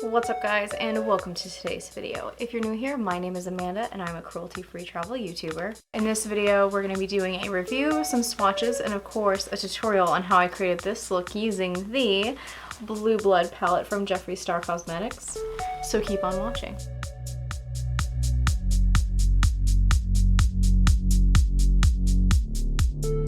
What's up guys, and welcome to today's video. If you're new here, my name is Amanda and I'm a cruelty-free travel YouTuber. In this video, we're going to be doing a review, some swatches, and of course a tutorial on how I created this look using the Blue Blood palette from Jeffree Star Cosmetics. So keep on watching.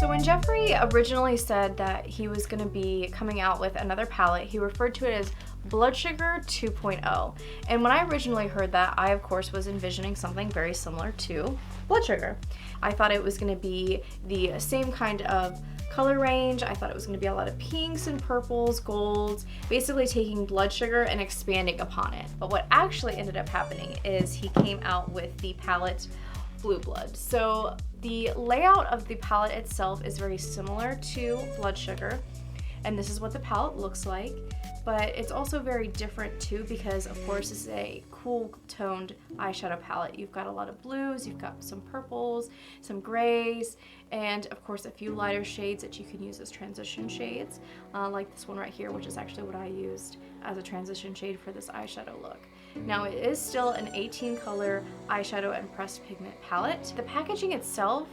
So when Jeffree originally said that he was going to be coming out with another palette, he referred to it as Blood Sugar 2.0. And when I originally heard that, I of course was envisioning something very similar to Blood Sugar. I thought it was going to be the same kind of color range. I thought it was going to be a lot of pinks and purples, golds, basically taking Blood Sugar and expanding upon it. But what actually ended up happening is he came out with the palette Blue Blood. So the layout of the palette itself is very similar to Blood Sugar, and this is what the palette looks like. But it's also very different too because of course this is a cool toned eyeshadow palette. You've got a lot of blues, you've got some purples, some grays, and of course a few lighter shades that you can use as transition shades, like this one right here, which is actually what I used as a transition shade for this eyeshadow look. Now it is still an 18 color eyeshadow and pressed pigment palette. The packaging itself,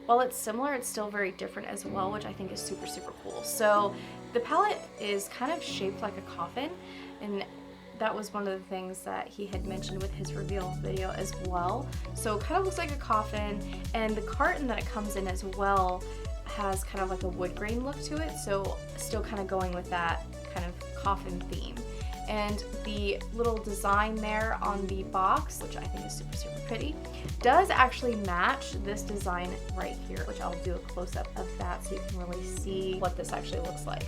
while it's similar, it's still very different as well, which I think is super cool. So the palette is kind of shaped like a coffin, and that was one of the things that he had mentioned with his reveal video as well. So it kind of looks like a coffin, and the carton that it comes in as well has kind of like a wood grain look to it, so still kind of going with that kind of coffin theme. And the little design there on the box, which I think is super pretty, does actually match this design right here, which I'll do a close-up of that so you can really see what this actually looks like.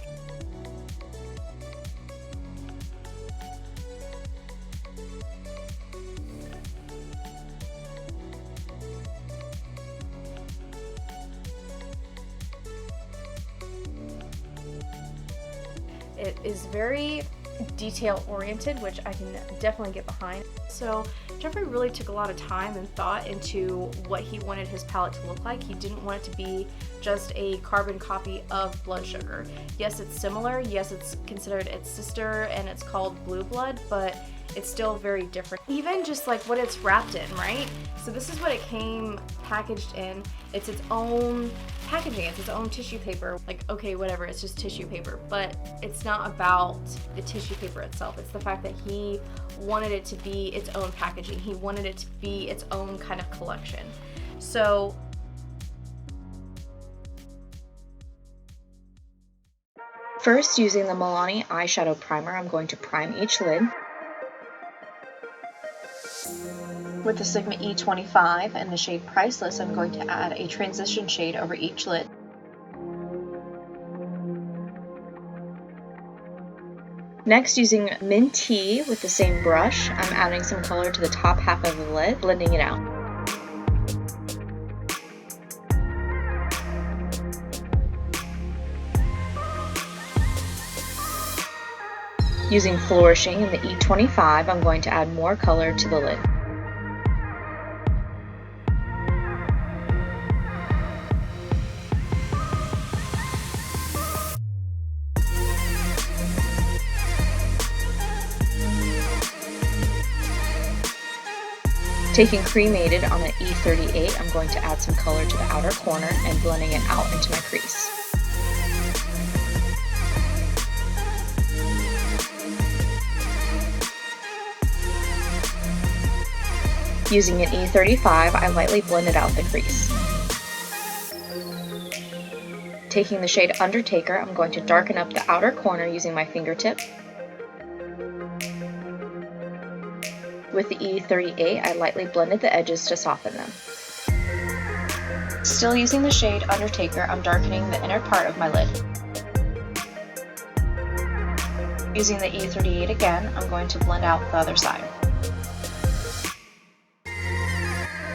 It is very detail oriented, which I can definitely get behind. So Jeffree really took a lot of time and thought into what he wanted his palette to look like. He didn't want it to be just a carbon copy of Blood Sugar. Yes, it's similar, yes, it's considered its sister and it's called Blue Blood, but it's still very different. Even just like what it's wrapped in, right? So this is what it came packaged in. It's its own packaging, it's its own tissue paper. Like, okay, whatever, it's just tissue paper, but it's not about the tissue paper itself. It's the fact that he wanted it to be its own packaging. He wanted it to be its own kind of collection. So first, using the Milani eyeshadow primer, I'm going to prime each lid. With the Sigma E25 and the shade Priceless, I'm going to add a transition shade over each lid. Next, using Mint Tea with the same brush, I'm adding some color to the top half of the lid, blending it out. Using Flourishing in the E25, I'm going to add more color to the lid. Taking Cremated on the E38, I'm going to add some color to the outer corner and blending it out into my crease. Using an E35, I lightly blended out the crease. Taking the shade Undertaker, I'm going to darken up the outer corner using my fingertip. With the E38, I lightly blended the edges to soften them. Still using the shade Undertaker, I'm darkening the inner part of my lid. Using the E38 again, I'm going to blend out the other side.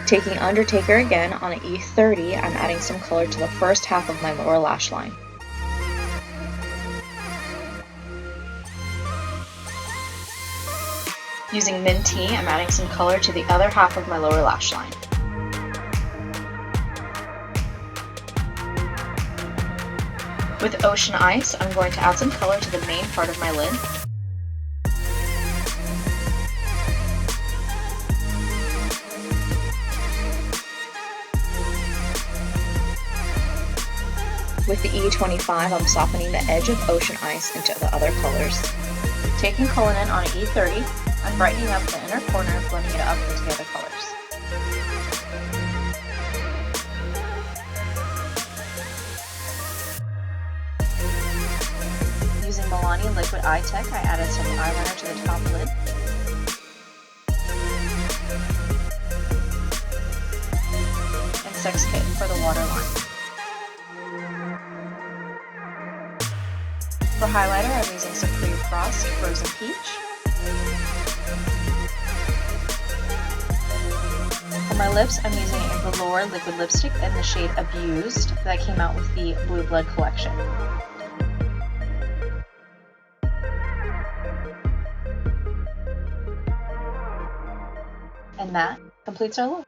Taking Undertaker again on an E30, I'm adding some color to the first half of my lower lash line. Using Mint Tea, I'm adding some color to the other half of my lower lash line. With Ocean Ice, I'm going to add some color to the main part of my lid. With the E25, I'm softening the edge of Ocean Ice into the other colors. Taking Cullinan on an E30, I'm brightening up the inner corner, blending it up into the other colors. Using Milani Liquid Eye Tech, I added some eyeliner to the top lid. And Sex Kit for the waterline. For highlighter, I'm using Supreme Frost Frozen Peach. For my lips, I'm using a Velour liquid lipstick in the shade Abused that came out with the Blue Blood collection. And that completes our look.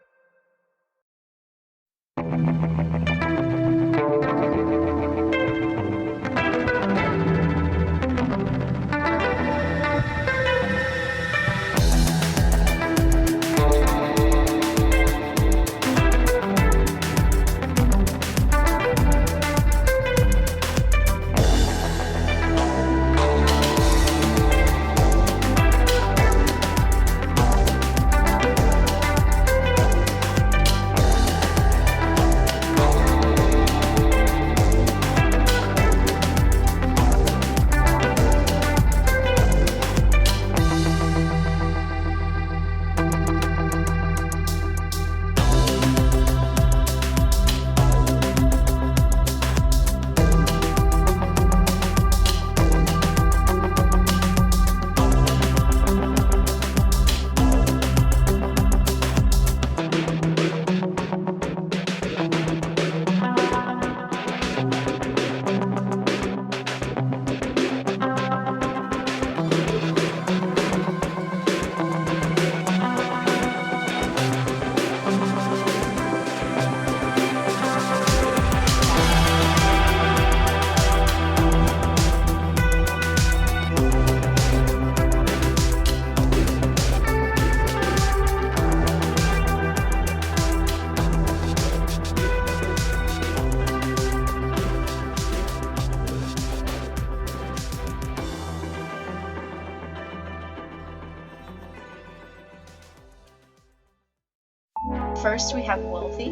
First, we have Wealthy.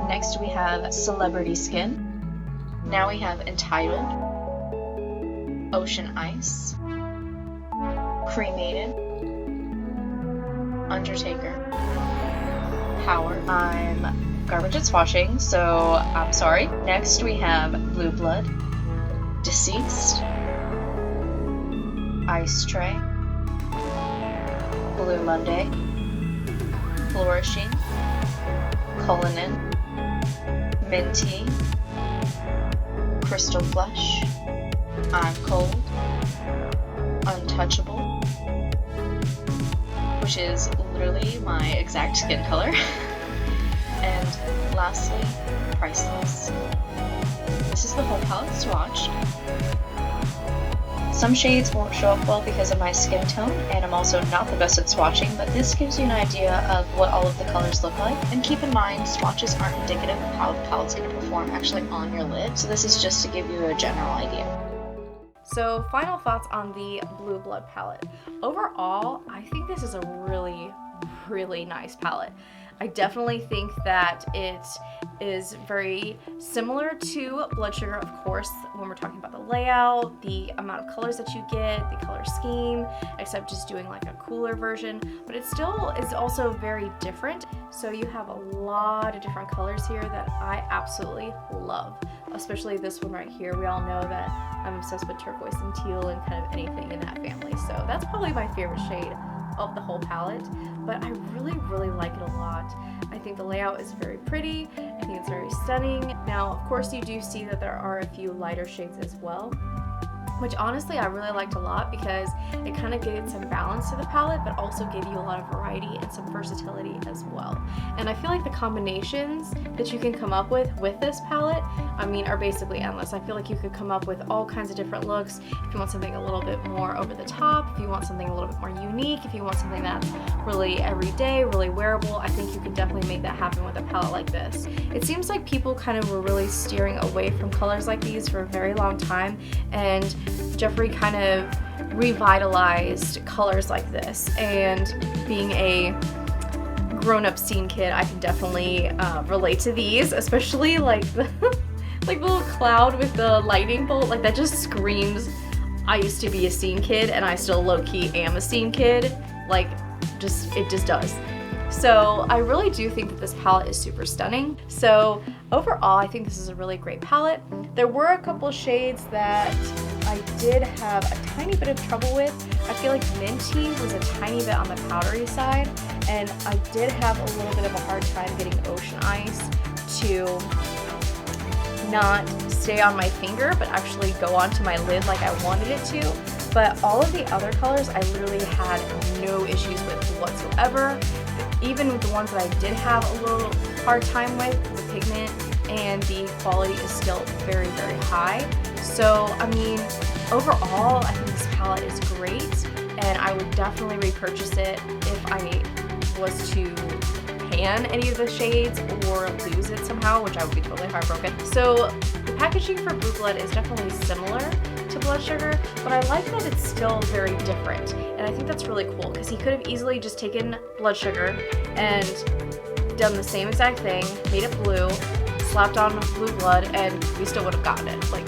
Next, we have Celebrity Skin. Now we have Entitled, Ocean Ice, Cremated, Undertaker, Power. I'm garbage at swatching, so I'm sorry. Next, we have Blue Blood, Deceased, Ice Tray, Blue Monday, Flourishing, Cullinan, Minty, Crystal Flush, I'm Cold, Untouchable, which is literally my exact skin color, and lastly, Priceless. This is the whole palette swatched. Some shades won't show up well because of my skin tone, and I'm also not the best at swatching, but this gives you an idea of what all of the colors look like. And keep in mind, swatches aren't indicative of how the palette's going to perform actually on your lid, so this is just to give you a general idea. So final thoughts on the Blue Blood palette. Overall, I think this is a really, really nice palette. I definitely think that it is very similar to Blood Sugar, of course, when we're talking about the layout, the amount of colors that you get, the color scheme, except just doing like a cooler version, but it still is also very different. So you have a lot of different colors here that I absolutely love, especially this one right here. We all know that I'm obsessed with turquoise and teal and kind of anything in that family. So that's probably my favorite shade of the whole palette, but I really, really like it a lot. I think the layout is very pretty. I think it's very stunning. Now, of course, you do see that there are a few lighter shades as well. which honestly I really liked a lot because it kind of gave some balance to the palette, but also gave you a lot of variety and some versatility as well. And I feel like the combinations that you can come up with this palette, I mean, are basically endless. I feel like you could come up with all kinds of different looks. If you want something a little bit more over the top, if you want something a little bit more unique, if you want something that's really everyday, really wearable, I think you could definitely make that happen with a palette like this. It seems like people kind of were really steering away from colors like these for a very long time, and Jeffree kind of revitalized colors like this. And being a grown-up scene kid, I can definitely relate to these, especially like the like the little cloud with the lightning bolt. Like that just screams I used to be a scene kid, and I still low-key am a scene kid. Like it just does. So I really do think that this palette is super stunning. So overall, I think this is a really great palette. There were a couple shades that I did have a tiny bit of trouble with. I feel like Minty was a tiny bit on the powdery side, and I did have a little bit of a hard time getting Ocean Ice to not stay on my finger, but actually go onto my lid like I wanted it to. But all of the other colors I literally had no issues with whatsoever. Even with the ones that I did have a little hard time with, the pigment and the quality is still very, very high. So, I mean, overall, I think this palette is great, and I would definitely repurchase it if I was to pan any of the shades or lose it somehow, which I would be totally heartbroken. So, the packaging for Blue Blood is definitely similar to Blood Sugar, but I like that it's still very different, and I think that's really cool because he could have easily just taken Blood Sugar and done the same exact thing, made it blue, slapped on Blue Blood, and we still would have gotten it. Like,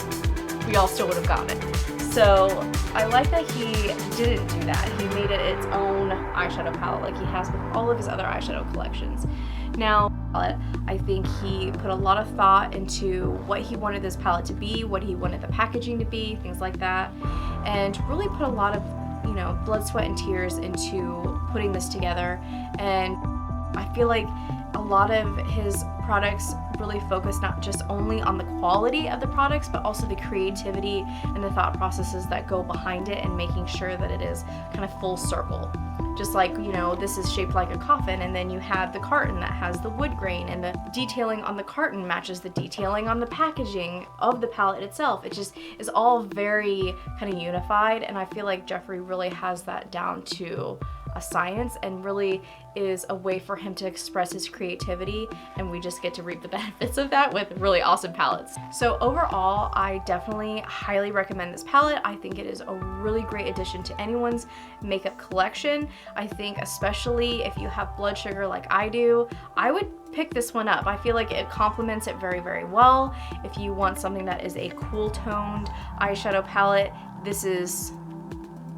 we all still would have gotten it. So I like that he didn't do that. He made it its own eyeshadow palette like he has with all of his other eyeshadow collections. Now, I think he put a lot of thought into what he wanted this palette to be, what he wanted the packaging to be, things like that, and really put a lot of, you know, blood, sweat, and tears into putting this together. And I feel like a lot of his products really focus not just only on the quality of the products, but also the creativity and the thought processes that go behind it, and making sure that it is kind of full circle. Just like, you know, this is shaped like a coffin, and then you have the carton that has the wood grain, and the detailing on the carton matches the detailing on the packaging of the palette itself. It just is all very kind of unified, and I feel like Jeffree really has that down to a science, and really is a way for him to express his creativity, and we just get to reap the benefits of that with really awesome palettes. So overall, I definitely highly recommend this palette. I think it is a really great addition to anyone's makeup collection. I think especially if you have blood sugar like I do, I would pick this one up. I feel like it complements it very, very well. If you want something that is a cool toned eyeshadow palette, this is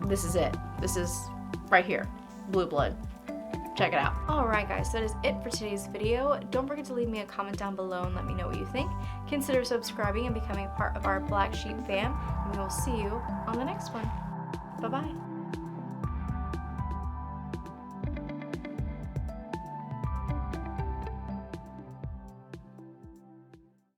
it. This is right here. Blue Blood. Check it out. Alright guys, so that is it for today's video. Don't forget to leave me a comment down below and let me know what you think. Consider subscribing and becoming part of our Black Sheep fam, and we will see you on the next one. Bye bye.